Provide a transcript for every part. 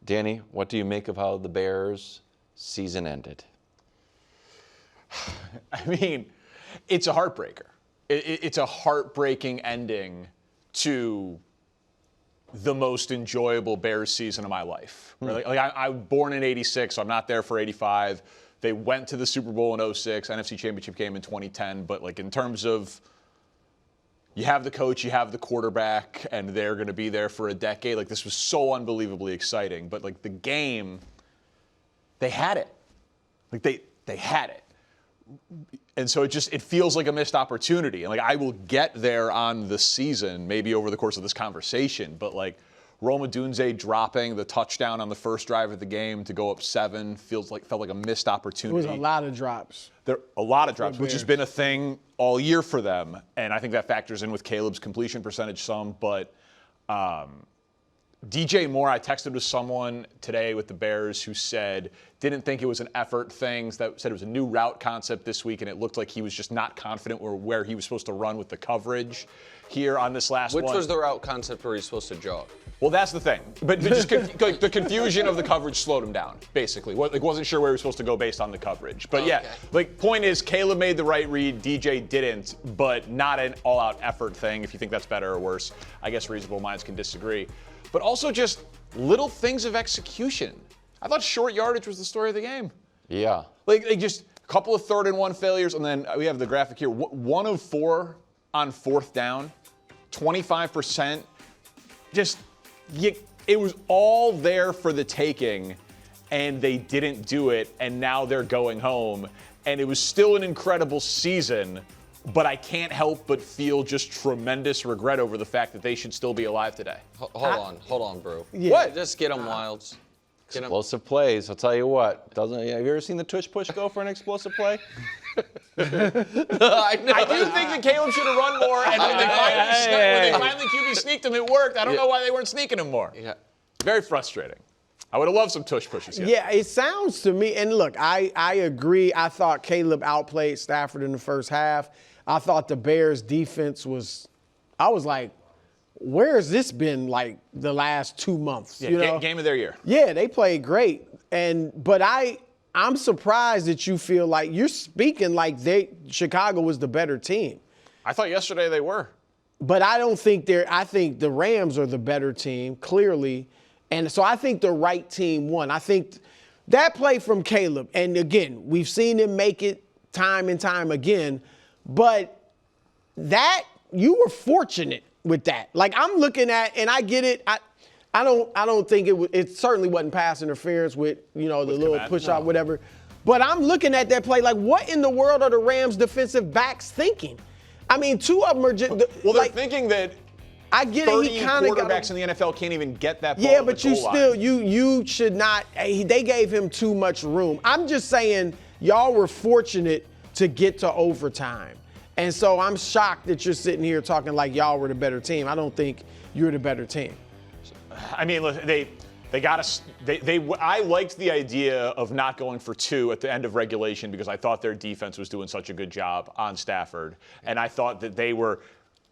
Danny, what do you make of how the Bears' season ended? I mean, it's a heartbreaker. It's a heartbreaking ending to the most enjoyable Bears season of my life. Right? I was born in '86, so I'm not there for '85. They went to the Super Bowl in '06, NFC Championship game in 2010. But like in terms of, you have the coach, you have the quarterback, and they're going to be there for a decade. Like, this was so unbelievably exciting. But like the game, they had it. Like they had it. And so it feels like a missed opportunity. And like, I will get there on the season, maybe over the course of this conversation, but like Rome Odunze dropping the touchdown on the first drive of the game to go up 7 felt like a missed opportunity. It was a lot of drops. A lot of drops, which has been a thing all year for them. And I think that factors in with Caleb's completion percentage some, but DJ Moore, I texted with someone today with the Bears who didn't think it was an effort thing, said it was a new route concept this week, and it looked like he was just not confident where he was supposed to run with the coverage here on this last one. Which was the route concept where he's supposed to jog? Well, that's the thing. But just like the confusion of the coverage slowed him down, basically. Wasn't sure where he was supposed to go based on the coverage. But yeah, point is, Caleb made the right read, DJ didn't, but not an all-out effort thing. If you think that's better or worse, I guess reasonable minds can disagree. But also just little things of execution. I thought short yardage was the story of the game. Yeah. Like just a couple of 3rd and 1 failures, and then we have the graphic here. 1 of 4 on 4th down, 25%. It was all there for the taking, and they didn't do it, and now they're going home. And it was still an incredible season, but I can't help but feel just tremendous regret over the fact that they should still be alive today. Hold on, bro. Yeah. What? Just get them wilds. Explosive plays, I'll tell you what. Have you ever seen the tush push go for an explosive play? I do think that Caleb should have run more, and when they finally QB sneaked him, it worked. I don't know why they weren't sneaking him more. Yeah. Very frustrating. I would have loved some tush pushes here. Yeah, it sounds to me, and look, I agree. I thought Caleb outplayed Stafford in the first half. I thought the Bears' defense I was like, where has this been like the last 2 months? Yeah, game of their year. Yeah, they played great. But I'm surprised that you feel like you're speaking like Chicago was the better team. I thought yesterday they were. But I don't think I think the Rams are the better team, clearly. And so I think the right team won. I think that play from Caleb, and again, we've seen him make it time and time again, but that you were fortunate with that. Like, I'm looking at, and I get it. I don't think it certainly wasn't pass interference with, the little push out, whatever. But I'm looking at that play like, what in the world are the Rams defensive backs thinking? I mean, 2 of them are just they're thinking that I get 30 it. He kind of quarterbacks in the NFL can't even get that ball. Yeah, but you still, you should not. They gave him too much room. I'm just saying, y'all were fortunate to get to overtime. And so I'm shocked that you're sitting here talking like y'all were the better team. I don't think you're the better team. I mean, they got us. I liked the idea of not going for 2 at the end of regulation because I thought their defense was doing such a good job on Stafford, and I thought that they were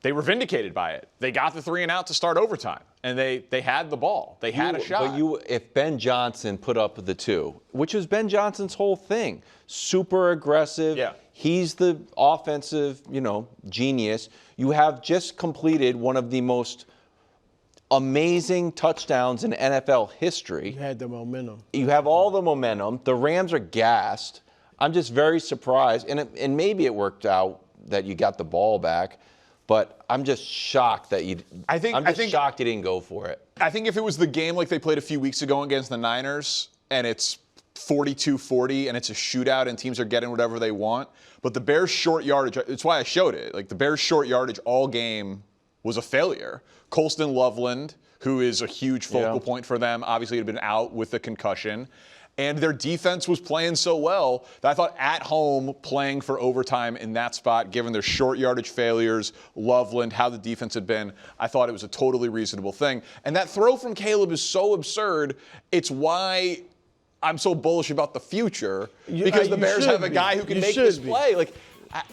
vindicated by it. They got the 3 and out to start overtime, and they had the ball. They had a shot. But if Ben Johnson put up the 2, which was Ben Johnson's whole thing, super aggressive. Yeah. He's the offensive, genius. You have just completed one of the most amazing touchdowns in NFL history. You had the momentum. You have all the momentum. The Rams are gassed. I'm just very surprised, and maybe it worked out that you got the ball back. But I'm just shocked that I'm shocked you didn't go for it. I think if it was the game like they played a few weeks ago against the Niners, and it's 42-40, and it's a shootout, and teams are getting whatever they want. But the Bears' short yardage, it's why I showed it. Like, the Bears' short yardage all game was a failure. Colston Loveland, who is a huge focal point for them, obviously had been out with the concussion. And their defense was playing so well that I thought at home playing for overtime in that spot, given their short yardage failures, Loveland, how the defense had been, I thought it was a totally reasonable thing. And that throw from Caleb is so absurd. It's why I'm so bullish about the future, because the Bears have a guy who can make this play. Like,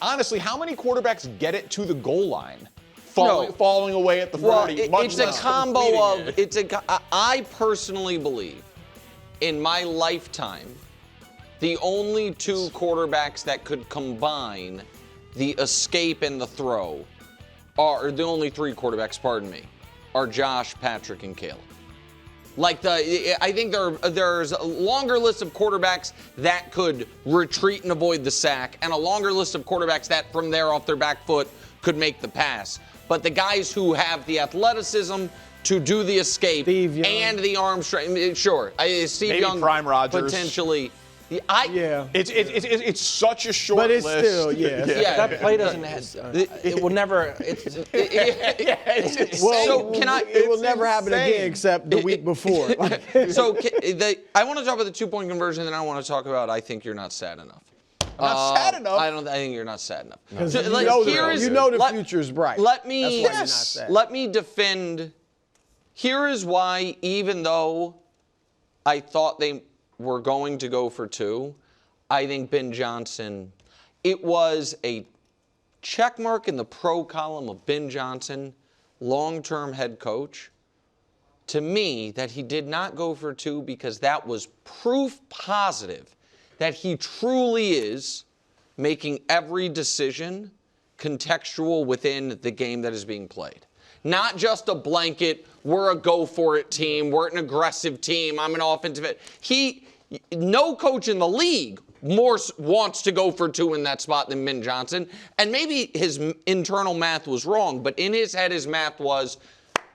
honestly, how many quarterbacks get it to the goal line falling away at the 40. It's a combo of. I personally believe, in my lifetime, the only two quarterbacks that could combine the escape and the throw are the only three quarterbacks. Pardon me, are Josh, Patrick, and Caleb. I think there's a longer list of quarterbacks that could retreat and avoid the sack, and a longer list of quarterbacks that, from there off their back foot, could make the pass. But the guys who have the athleticism to do the escape and the arm strength, sure. Steve Maybe Young, Prime Rodgers. potentially. It's such a short but it's list. still, That play doesn't have, it will never, So it will never happen again except the week before. So I want to talk about the 2-point conversion, and then I want to talk about I think you're not sad enough. Not sad enough. I think you're not sad enough. No. So, you know the future's bright. Let me That's why you're not sad. let me defend. Here is why, even though I thought they were going to go for 2, I think Ben Johnson, it was a check mark in the pro column of Ben Johnson, long-term head coach, to me, that he did not go for 2 because that was proof positive that he truly is making every decision contextual within the game that is being played. Not just a blanket, we're a go-for-it team, we're an aggressive team, I'm an offensive. No coach in the league more wants to go for 2 in that spot than Ben Johnson. And maybe his internal math was wrong, but in his head, his math was,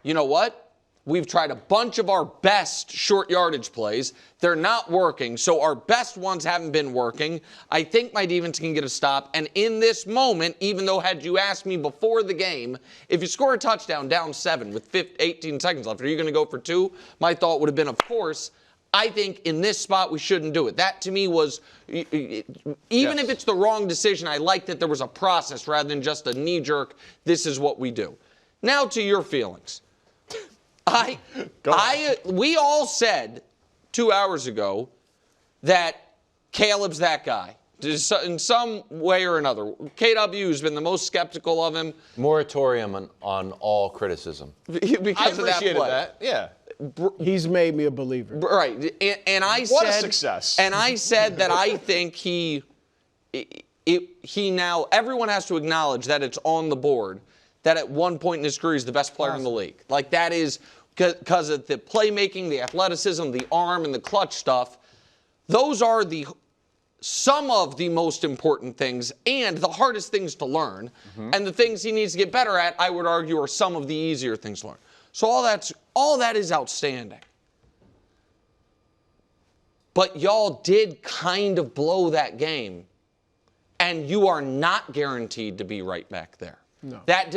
you know what? We've tried a bunch of our best short yardage plays. They're not working, so our best ones haven't been working. I think my defense can get a stop. And in this moment, even though had you asked me before the game, if you score a touchdown down 7 with 18 seconds left, are you going to go for 2? My thought would have been, of course. I think in this spot we shouldn't do it. That to me was, even if it's the wrong decision, I like that there was a process rather than just a knee-jerk, this is what we do. Now to your feelings. We all said 2 hours ago that Caleb's that guy. In some way or another. KW has been the most skeptical of him. Moratorium on all criticism. Because of that play. That. Yeah. He's made me a believer. Right. And I said. What a success. And I said that I think he now, everyone has to acknowledge that it's on the board that at one point in his career he's the best player in the league. Like that is because of the playmaking, the athleticism, the arm, and the clutch stuff. Those are some of the most important things and the hardest things to learn. Mm-hmm. And the things he needs to get better at, I would argue, are some of the easier things to learn. So all that is outstanding. But y'all did kind of blow that game. And you are not guaranteed to be right back there. No. That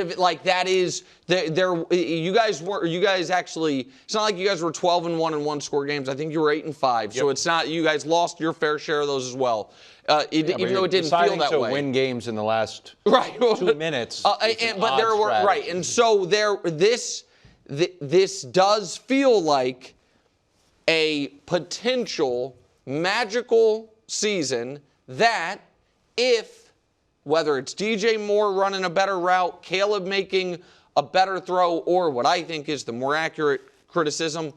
is you guys actually, it's not like you guys were 12-1 in one-score games. I think you were 8-5. Yep. So it's not, you guys lost your fair share of those as well. Even though it didn't feel that way. To win games in the last 2 minutes. And so this does feel like a potential magical season that whether it's DJ Moore running a better route, Caleb making a better throw, or what I think is the more accurate criticism,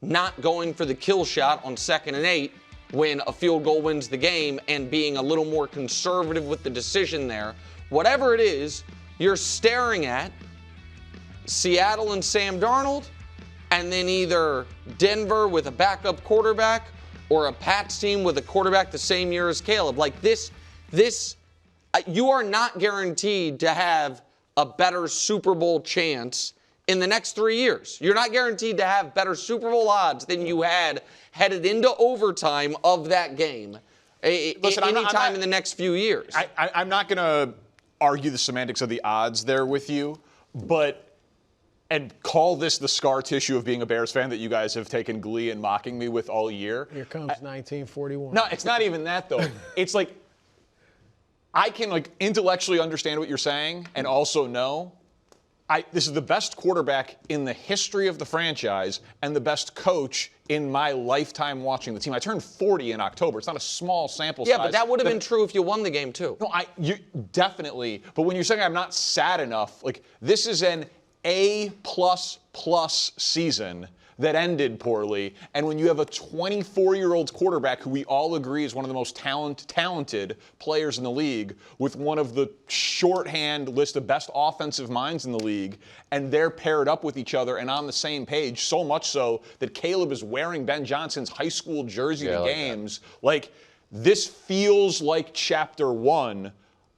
not going for the kill shot on 2nd and 8 when a field goal wins the game and being a little more conservative with the decision there. Whatever it is, you're staring at Seattle and Sam Darnold, and then either Denver with a backup quarterback or a Pats team with a quarterback the same year as Caleb. Like this, you are not guaranteed to have a better Super Bowl chance in the next 3 years. You're not guaranteed to have better Super Bowl odds than you had headed into overtime of that game anytime in the next few years. I'm not going to argue the semantics of the odds there with you, and call this the scar tissue of being a Bears fan that you guys have taken glee in mocking me with all year. Here comes 1941. No, it's not even that, though. It's like I can intellectually understand what you're saying and also know this is the best quarterback in the history of the franchise and the best coach in my lifetime watching the team. I turned 40 in October. It's not a small sample size. Yeah, but that would have been true if you won the game too. No, you definitely. But when you're saying I'm not sad enough, like this is an A++ season that ended poorly. And when you have a 24-year-old quarterback who we all agree is one of the most talented players in the league, with one of the shorthand list of best offensive minds in the league, and they're paired up with each other and on the same page, so much so that Caleb is wearing Ben Johnson's high school jersey to games. Like, this feels like chapter 1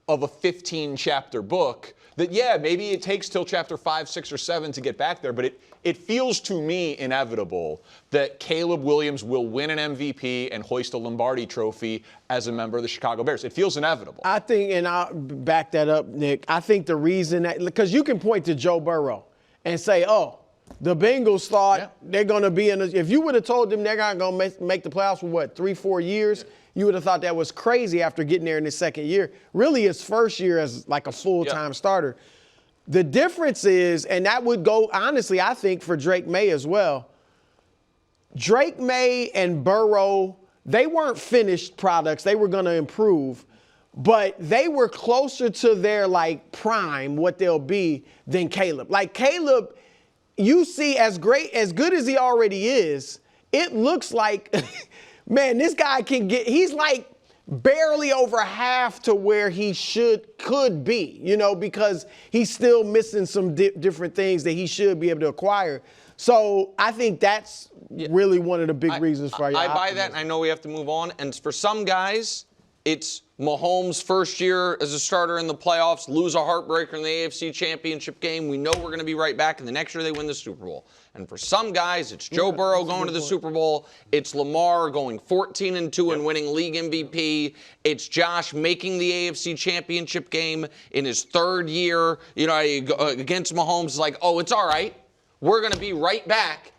of a 15-chapter book that, yeah, maybe it takes till chapter 5, 6, or 7 to get back there, but it feels to me inevitable that Caleb Williams will win an MVP and hoist a Lombardi trophy as a member of the Chicago Bears. It feels inevitable. I think, and I'll back that up, Nick, I think the reason that, because you can point to Joe Burrow and say, oh, the Bengals thought they're going to be in if you would have told them they're not going to make the playoffs for, 3-4 years, you would have thought that was crazy after getting there in his second year. Really, his first year as like a full-time starter. The difference is, and that would go, honestly, I think, for Drake May as well. Drake May and Burrow, they weren't finished products. They were going to improve. But they were closer to their, like, prime, what they'll be, than Caleb. Like, Caleb, you see, as good as he already is, it looks like, man, this guy he's like barely over half to where he could be, because he's still missing some different things that he should be able to acquire. So I think that's really one of the big reasons for your I buy optimism. that, and I know we have to move on. And for some guys, it's Mahomes' first year as a starter in the playoffs, lose a heartbreaker in the AFC Championship game. We know we're going to be right back, and the next year they win the Super Bowl. And for some guys, it's Joe Burrow going to the Super Bowl. It's Lamar going 14-2 and winning league MVP. It's Josh making the AFC Championship game in his third year, against Mahomes. It's like, oh, it's all right. We're going to be right back.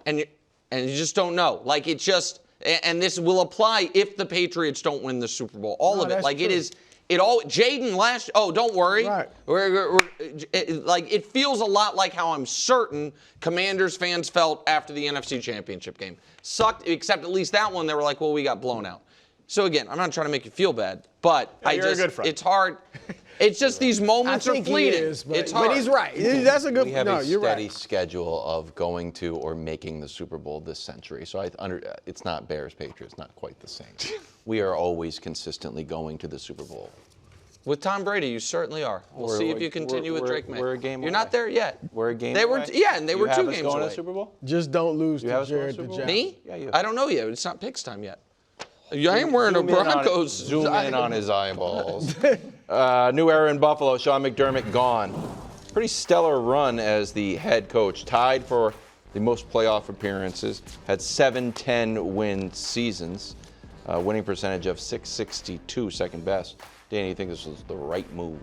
And you just don't know. Like, it's just, and this will apply if the Patriots don't win the Super Bowl. All of it. Like, true. Jaden don't worry. Right. It feels a lot like how I'm certain Commanders fans felt after the NFC Championship game. Sucked, except at least that one, they were like, well, we got blown out. So again, I'm not trying to make you feel bad, but you're a good friend. It's hard. It's just these moments are fleeting. But hard. he's right. That's a good. We have a you're steady right. schedule of going to or making the Super Bowl this century. So it's not Bears Patriots, not quite the same. We are always consistently going to the Super Bowl. With Tom Brady, you certainly are. We'll see if you continue with Drake May. We're a game away. You're not there yet. We're a game they away. Were, yeah, and they were 2 games going away. to the Super Bowl? Just don't lose to have us going Jared to the the Super Bowl? Giants. Me? Yeah, you. I don't know yet. It's not picks time yet. I ain't wearing a Broncos. Zoom in on his eyeballs. New era in Buffalo. Sean McDermott gone. Pretty stellar run as the head coach. Tied for the most playoff appearances. Had 7-10 win seasons. Winning percentage of .662, second best. Danny, you think this was the right move?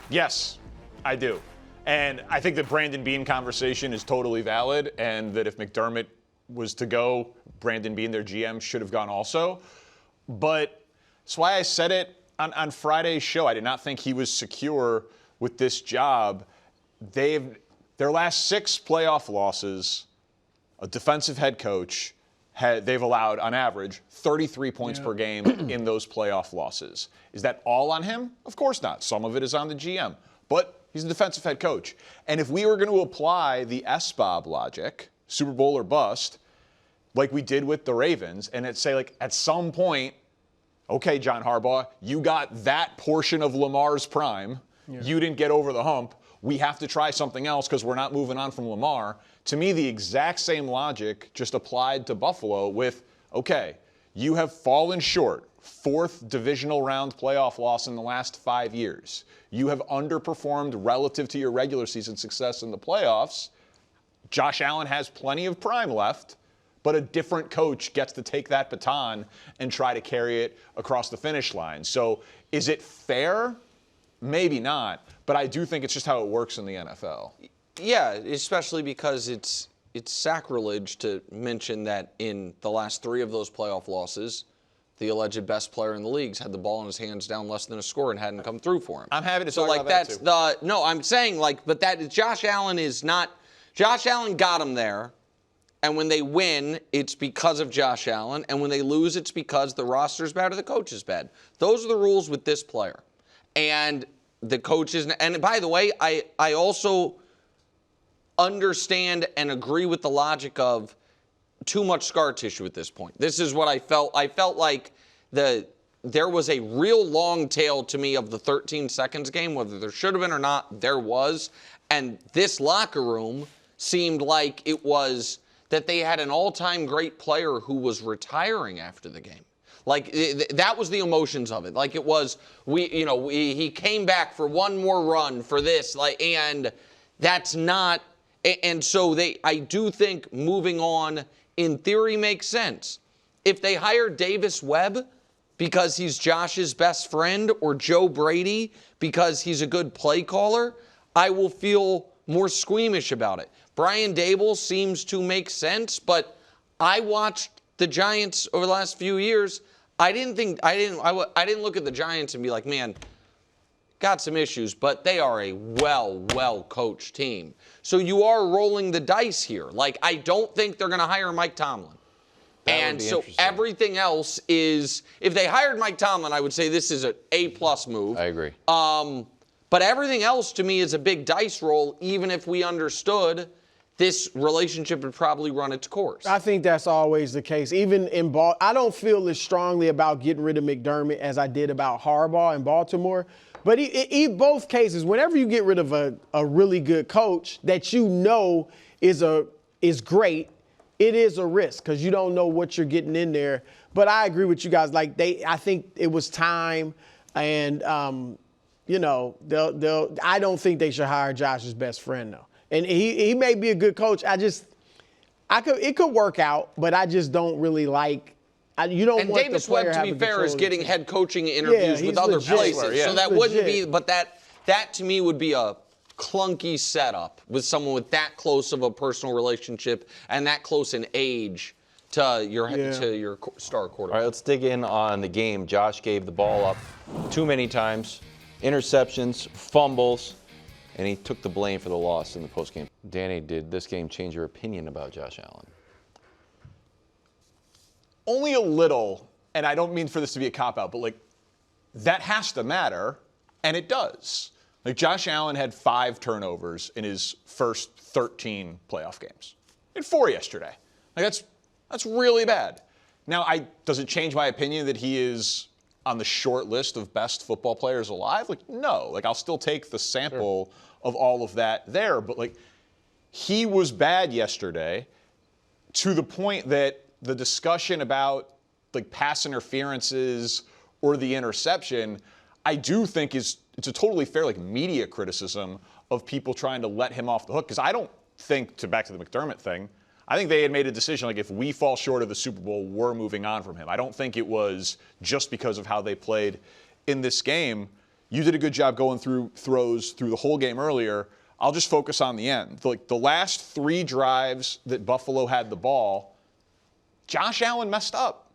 Yes, I do. And I think the Brandon Beane conversation is totally valid, and that if McDermott was to go, Brandon Beane, their GM, should have gone also. But that's why I said it on Friday's show. I did not think he was secure with this job. Their last 6 playoff losses, a defensive head coach, they've allowed, on average, 33 points per game in those playoff losses. Is that all on him? Of course not. Some of it is on the GM. But he's a defensive head coach. And if we were going to apply the SBOB logic, Super Bowl or bust, like we did with the Ravens, and it's say, like, at some point, okay, John Harbaugh, you got that portion of Lamar's prime. Yeah. You didn't get over the hump. We have to try something else because we're not moving on from Lamar. To me, the exact same logic just applied to Buffalo with, okay, you have fallen short. 4th divisional round playoff loss in the last 5 years. You have underperformed relative to your regular season success in the playoffs. Josh Allen has plenty of prime left, but a different coach gets to take that baton and try to carry it across the finish line. So is it fair? Maybe not, but I do think it's just how it works in the NFL. Yeah, especially because it's sacrilege to mention that in the last 3 of those playoff losses, the alleged best player in the leagues, had the ball in his hands down less than a score and hadn't come through for him. I'm happy to so talk like about that that's too. no, I'm saying like, but that Josh Allen is not. Josh Allen got him there, and when they win, it's because of Josh Allen, and when they lose, it's because the roster's bad or the coach is bad. Those are the rules with this player, and the coaches. And by the way, I also understand and agree with the logic of too much scar tissue at this point. This is what I felt. I felt like there was a real long tail to me of the 13 seconds game, whether there should have been or not, there was. And this locker room seemed like it was that they had an all-time great player who was retiring after the game. Like, that was the emotions of it. Like, it was, he came back for one more run for this, and that's not. And so I do think moving on, in theory, makes sense. If they hire Davis Webb because he's Josh's best friend, or Joe Brady because he's a good play caller, I will feel more squeamish about it. Brian Dable seems to make sense, but I watched the Giants over the last few years. I didn't look at the Giants and be like, man, got some issues, but they are a well coached team. So you are rolling the dice here. Like, I don't think they're going to hire Mike Tomlin. And so everything else is, if they hired Mike Tomlin, I would say this is an A+ move. I agree. But everything else to me is a big dice roll, even if we understood this relationship would probably run its course. I think that's always the case. Even in I don't feel as strongly about getting rid of McDermott as I did about Harbaugh in Baltimore. But in both cases, whenever you get rid of a really good coach that you know is great, it is a risk because you don't know what you're getting in there. But I agree with you guys. Like, I think it was time, and I don't think they should hire Josh's best friend though. And he may be a good coach. It could work out, but I just don't really like. You don't and want Davis the player Webb, to be fair, is getting head coaching interviews with other places. Yeah. So that wouldn't be, but that to me would be a clunky setup with someone with that close of a personal relationship and that close in age to your star quarterback. All right, let's dig in on the game. Josh gave the ball up too many times, interceptions, fumbles, and he took the blame for the loss in the postgame. Danny, did this game change your opinion about Josh Allen? Only a little, and I don't mean for this to be a cop-out, but, that has to matter, and it does. Josh Allen had 5 turnovers in his first 13 playoff games. He had 4 yesterday. That's really bad. Now, does it change my opinion that he is on the short list of best football players alive? No. I'll still take the sample of all of that there, but, he was bad yesterday to the point that the discussion about pass interferences or the interception, I do think it's a totally fair media criticism of people trying to let him off the hook. Because I don't think, back to the McDermott thing, I think they had made a decision if we fall short of the Super Bowl, we're moving on from him. I don't think it was just because of how they played in this game. You did a good job going through throws through the whole game earlier. I'll just focus on the end. The last 3 drives that Buffalo had the ball, Josh Allen messed up.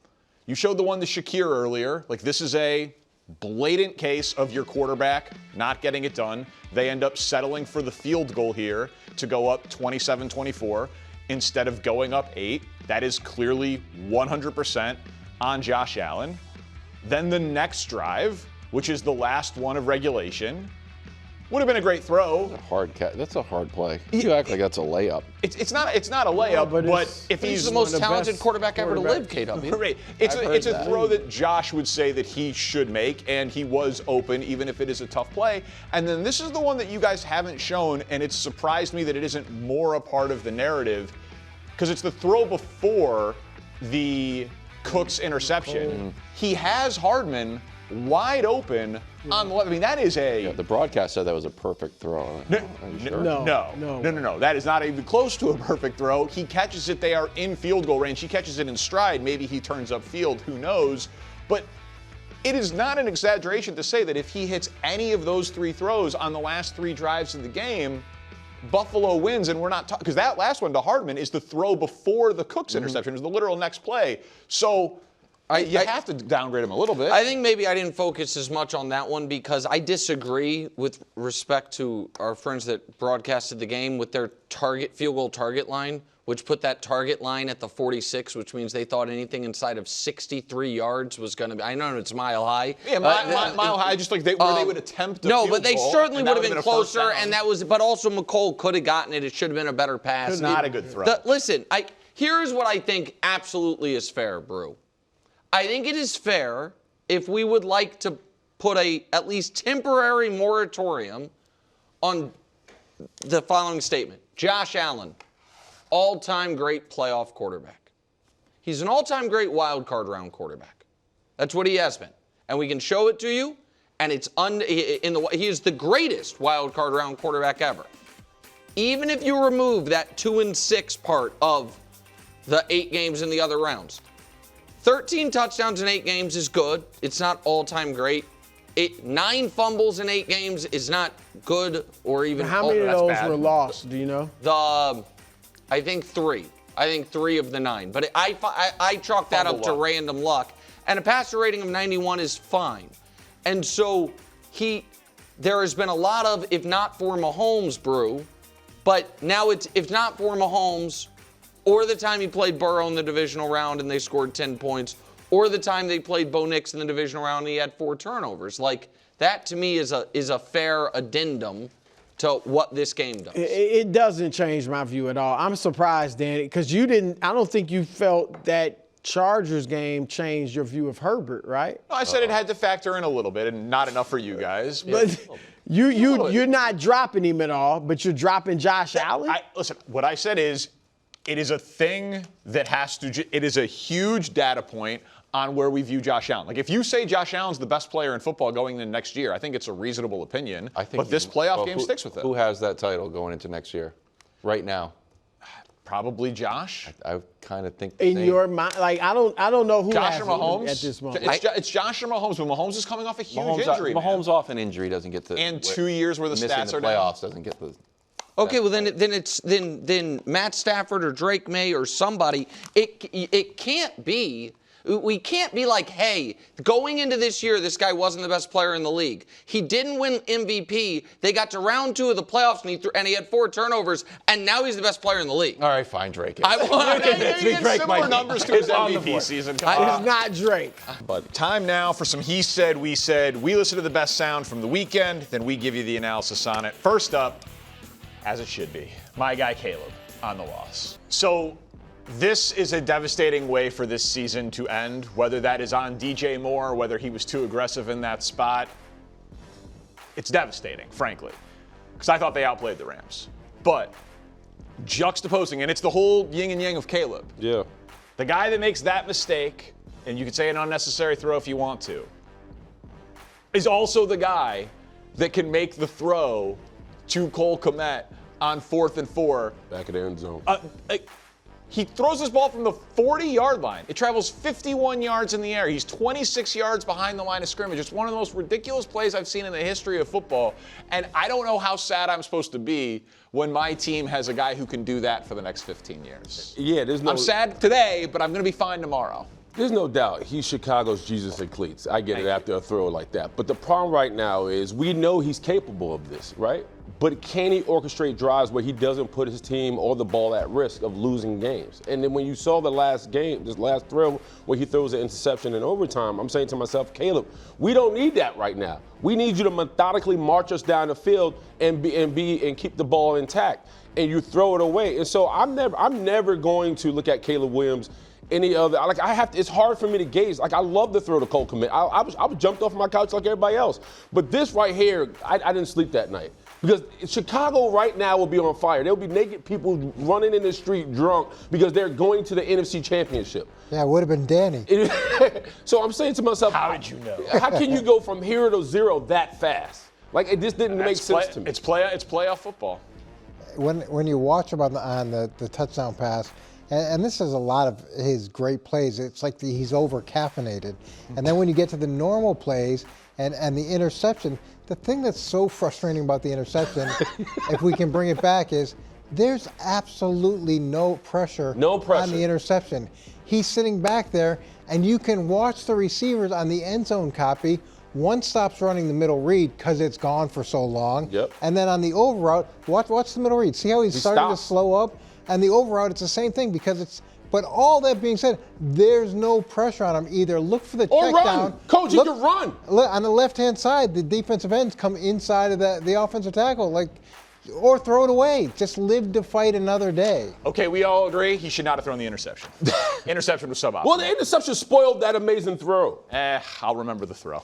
You showed the one to Shakir earlier. This is a blatant case of your quarterback not getting it done. They end up settling for the field goal here to go up 27-24 instead of going up 8. That is clearly 100% on Josh Allen. Then the next drive, which is the last one of regulation, would have been a great throw. That's a hard play. You act like that's a layup. It's not a layup, but if he's the most talented quarterback ever to live, KW. Right. It's a throw that Josh would say that he should make, and he was open, even if it is a tough play. And then this is the one that you guys haven't shown, and it's surprised me that it isn't more a part of the narrative, because it's the throw before the Cooks interception. He has Hardman wide open on the left. That is the broadcast said that was a perfect throw. No. That is not even close to a perfect throw. He catches it. They are in field goal range. He catches it in stride. Maybe he turns upfield. Who knows? But it is not an exaggeration to say that if he hits any of those 3 throws on the last 3 drives of the game, Buffalo wins, and we're not talking, because that last one to Hardman is the throw before the Cooks interception. It was the literal next play. So You have to downgrade him a little bit. I think maybe I didn't focus as much on that one because I disagree with respect to our friends that broadcasted the game with their field goal target line, which put that target line at the 46, which means they thought anything inside of 63 yards was going to be. I know it's mile high. Yeah, mile high, just like where they would attempt a no, field but they goal, certainly would have been a closer, and that was. But also McColl could have gotten it. It should have been a better pass. It's not a good throw. Listen, here's what I think absolutely is fair, Brew. I think it is fair if we would like to put at least temporary moratorium on the following statement. Josh Allen, all-time great playoff quarterback. He's an all-time great wild card round quarterback. That's what he has been. And we can show it to you, and he is the greatest wild card round quarterback ever. Even if you remove that 2-6 part of the 8 games in the other rounds, 13 touchdowns in 8 games is good. It's not all-time great. 9 fumbles in 8 games is not good or even. How many of those were lost? Do you know? I think 3. I think 3 of the 9. But I chalk that up to random luck. And a passer rating of 91 is fine. And so there has been a lot of, if not for Mahomes, Brew, but now it's if not for Mahomes, or the time he played Burrow in the divisional round and they scored 10 points, or the time they played Bo Nix in the divisional round and he had 4 turnovers. Like, that to me is a fair addendum to what this game does. It doesn't change my view at all. I'm surprised, Danny, because I don't think you felt that Chargers game changed your view of Herbert, right? No, I said it had to factor in a little bit and not enough for you guys. But you're not dropping him at all, but you're dropping Josh Allen? Listen, what I said is, it is a thing that it is a huge data point on where we view Josh Allen. Like, if you say Josh Allen's the best player in football going into next year, I think it's a reasonable opinion. But this playoff game sticks with it. Who has that title going into next year? Right now? Probably Josh. I kind of think in your mind, like I don't know who Josh has or Mahomes at this moment. It's Josh or Mahomes, but Mahomes is coming off a huge injury. Mahomes off an injury doesn't get the and 2 years where the stats are playoffs doesn't get the. Okay, well then Matt Stafford or Drake May or somebody. It can't be. We can't be like, hey, going into this year, this guy wasn't the best player in the league. He didn't win MVP. They got to round 2 of the playoffs, and he had 4 turnovers, and now he's the best player in the league. All right, fine, Drake. He had similar numbers to his MVP season. It's not Drake. But time now for some he said, we said. We listen to the best sound from the weekend, then we give you the analysis on it. First up, as it should be, my guy Caleb on the loss. So this is a devastating way for this season to end, whether that is on DJ Moore, whether he was too aggressive in that spot. It's devastating, frankly, because I thought they outplayed the Rams. But juxtaposing, and it's the whole yin and yang of Caleb. Yeah. The guy that makes that mistake, and you could say an unnecessary throw if you want to, is also the guy that can make the throw to Cole Kmet on 4th and 4. Back of the end zone. He throws this ball from the 40-yard line. It travels 51 yards in the air. He's 26 yards behind the line of scrimmage. It's one of the most ridiculous plays I've seen in the history of football. And I don't know how sad I'm supposed to be when my team has a guy who can do that for the next 15 years. Yeah, I'm sad today, but I'm going to be fine tomorrow. There's no doubt he's Chicago's Jesus in cleats. I get it after a throw like that. But the problem right now is we know he's capable of this, right? But can he orchestrate drives where he doesn't put his team or the ball at risk of losing games? And then when you saw the last game, this last throw where he throws an interception in overtime, I'm saying to myself, Caleb, we don't need that right now. We need you to methodically march us down the field and keep the ball intact. And you throw it away. And so I'm never going to look at Caleb Williams any other. It's hard for me to gauge. Like, I love the throw to Cole Kmet. I was jumped off my couch like everybody else. But this right here, I didn't sleep that night. Because Chicago right now will be on fire. There'll be naked people running in the street drunk because they're going to the NFC Championship. Yeah, it would have been Danny. So I'm saying to myself, how did you know? How can you go from 0 to 0 that fast? Like, it just didn't make sense to me. It's playoff football. When you watch him on the touchdown pass, and this is a lot of his great plays, it's like he's over-caffeinated. And then when you get to the normal plays and the interception, the thing that's so frustrating about the interception, if we can bring it back, is there's absolutely no pressure on the interception. he's sitting back there, and you can watch the receivers on the end zone copy. One stops running the middle read because it's gone for so long. Yep. And then on the over route, watch the middle read. See how he's starting to slow up? And the over route, it's the same thing because it's. But all that being said, there's no pressure on him either. Look for the Or check run. down. Coach, he can run. Look, on the left-hand side, the defensive ends come inside of the offensive tackle, or throw it away. Just live to fight another day. Okay, we all agree he should not have thrown the interception. Interception was suboptimal. Well, the interception spoiled that amazing throw. I'll remember the throw.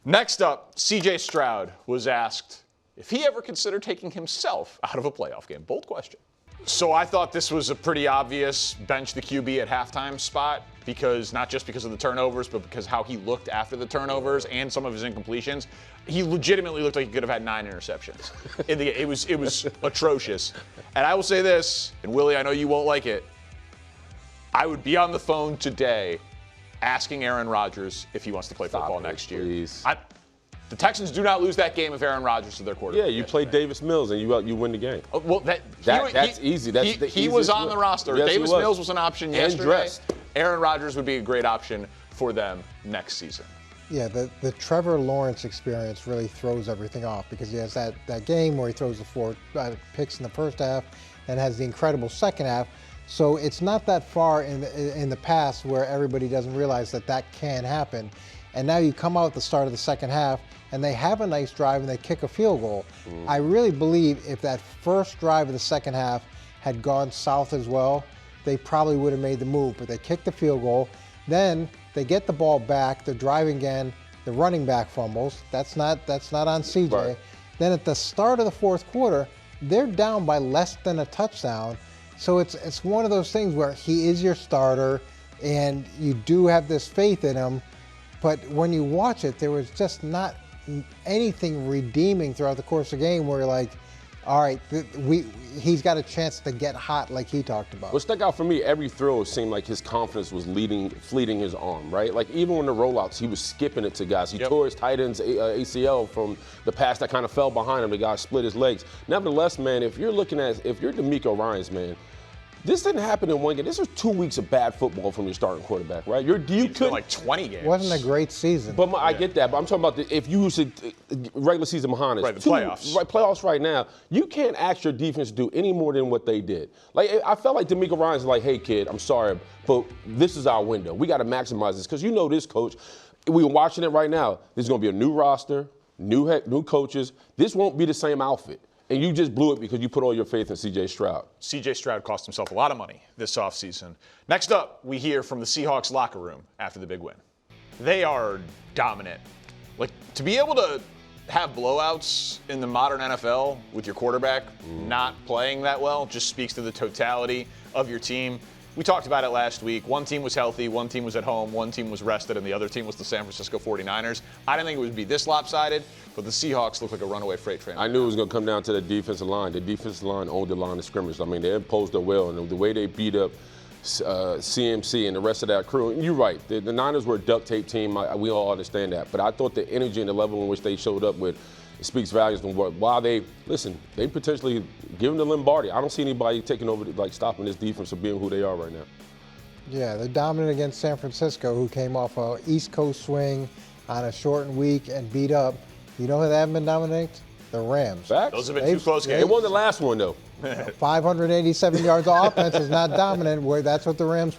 Next up, C.J. Stroud was asked if he ever considered taking himself out of a playoff game. Bold question. So I thought this was a pretty obvious bench the QB at halftime spot not just because of the turnovers, but because how he looked after the turnovers and some of his incompletions. He legitimately looked like he could have had 9 interceptions. It was atrocious. And I will say this, and Willie, I know you won't like it. I would be on the phone today asking Aaron Rodgers if he wants to play football next year. Please. The Texans do not lose that game if Aaron Rodgers is their quarterback. Yeah, you play Davis Mills and you win the game. Well, That's easy. That's the he was easiest on way. the roster. Yes, he Davis Mills was an option And yesterday. dressed. Aaron Rodgers would be a great option for them next season. Yeah, the Trevor Lawrence experience really throws everything off because he has that game where he throws the 4 picks in the first half and has the incredible second half. So it's not that far in the past where everybody doesn't realize that can happen. And now you come out at the start of the second half and they have a nice drive and they kick a field goal. I really believe if that first drive of the second half had gone south as well, they probably would have made the move. But they kicked the field goal. Then they get the ball back. They're driving again. The running back fumbles. That's not on CJ. Right. Then at the start of the fourth quarter, they're down by less than a touchdown. So it's one of those things where he is your starter, and you do have this faith in him. But when you watch it, there was just not anything redeeming throughout the course of the game where you're like, all right, he's got a chance to get hot like he talked about. What stuck out for me, every throw seemed like his confidence was fleeting his arm, right? Like even when the rollouts, he was skipping it to guys. He tore his tight end's ACL from the pass that kind of fell behind him. The guy split his legs. Nevertheless, man, if you're DeMeco Ryans, man, this didn't happen in one game. This was 2 weeks of bad football from your starting quarterback, right? It's been like 20 games. It wasn't a great season. But I get that. But I'm talking about if you use regular season behind us. Right, the playoffs. Right, playoffs right now. You can't ask your defense to do any more than what they did. Like I felt like DeMeco Ryans like, hey kid, I'm sorry, but this is our window. We got to maximize this because you know this, coach. We're watching it right now. There's going to be a new roster, new coaches. This won't be the same outfit. And you just blew it because you put all your faith in C.J. Stroud. C.J. Stroud cost himself a lot of money this offseason. Next up, we hear from the Seahawks locker room after the big win. They are dominant. Like, to be able to have blowouts in the modern NFL with your quarterback not playing that well just speaks to the totality of your team. We talked about it last week. One team was healthy, one team was at home, one team was rested, and the other team was the San Francisco 49ers. I didn't think it would be this lopsided, but the Seahawks look like a runaway freight train. I knew it was going to come down to the defensive line. The defensive line owned the line of scrimmage. I mean, they imposed it well, and the way they beat up CMC and the rest of that crew. And you're right. The Niners were a duct tape team. We all understand that. But I thought the energy and the level in which they showed up with speaks volumes. While they potentially give them the Lombardi. I don't see anybody taking over, stopping this defense or being who they are right now. Yeah, they're dominant against San Francisco, who came off a East Coast swing on a shortened week and beat up. You know who they haven't been dominating? The Rams. Facts. Those have been two close games. It wasn't the last one, though. 587 yards of offense is not dominant. Where that's what the Rams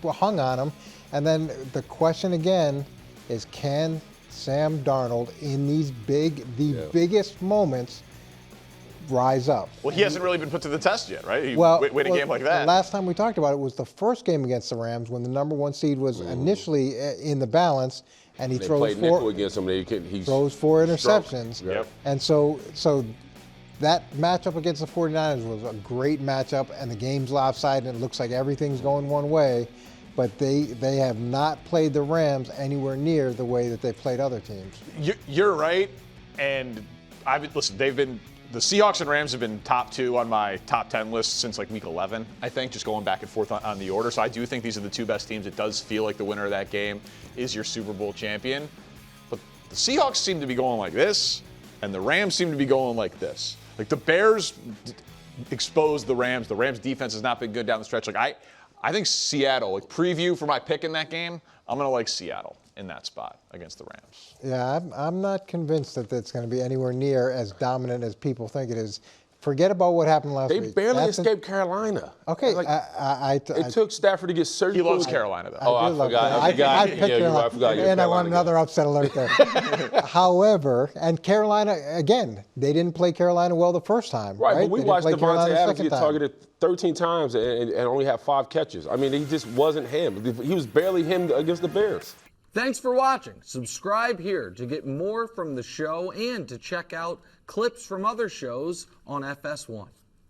hung on them. And then the question again is, can Sam Darnold in these biggest moments rise up? Well, he hasn't really been put to the test yet, right? He win a game like that. The last time we talked about it was the first game against the Rams when the number 1 seed was initially in the balance, and he They throws played nickel against him. He throws 4 interceptions. Yep. And so that matchup against the 49ers was a great matchup, and the game's lopsided, and it looks like everything's going one way. But they have not played the Rams anywhere near the way that they played other teams. You're right, and the Seahawks and Rams have been top 2 on my top 10 list since like week 11, I think, just going back and forth on the order. So I do think these are the 2 best teams. It does feel like the winner of that game is your Super Bowl champion. But the Seahawks seem to be going like this, and the Rams seem to be going like this. Like the Bears exposed the Rams. The Rams defense has not been good down the stretch. Like I think Seattle, like preview for my pick in that game, I'm going to like Seattle in that spot against the Rams. Yeah, I'm not convinced that it's going to be anywhere near as dominant as people think it is. Forget about what happened last week. They barely escaped Carolina. Okay, Like, it it took Stafford to get surgery. He loves Carolina, though. Oh, I forgot. I picked Carolina. I forgot. And I want another upset alert there. However, and Carolina, again, they didn't play Carolina well the first time. Right, Right, but we They didn't watched play Devontae Carolina the Adams second get time. targeted 13 times and only have 5 catches. I mean, he just wasn't him. He was barely him against the Bears. Thanks for watching. Subscribe here to get more from the show and to check out clips from other shows on FS1.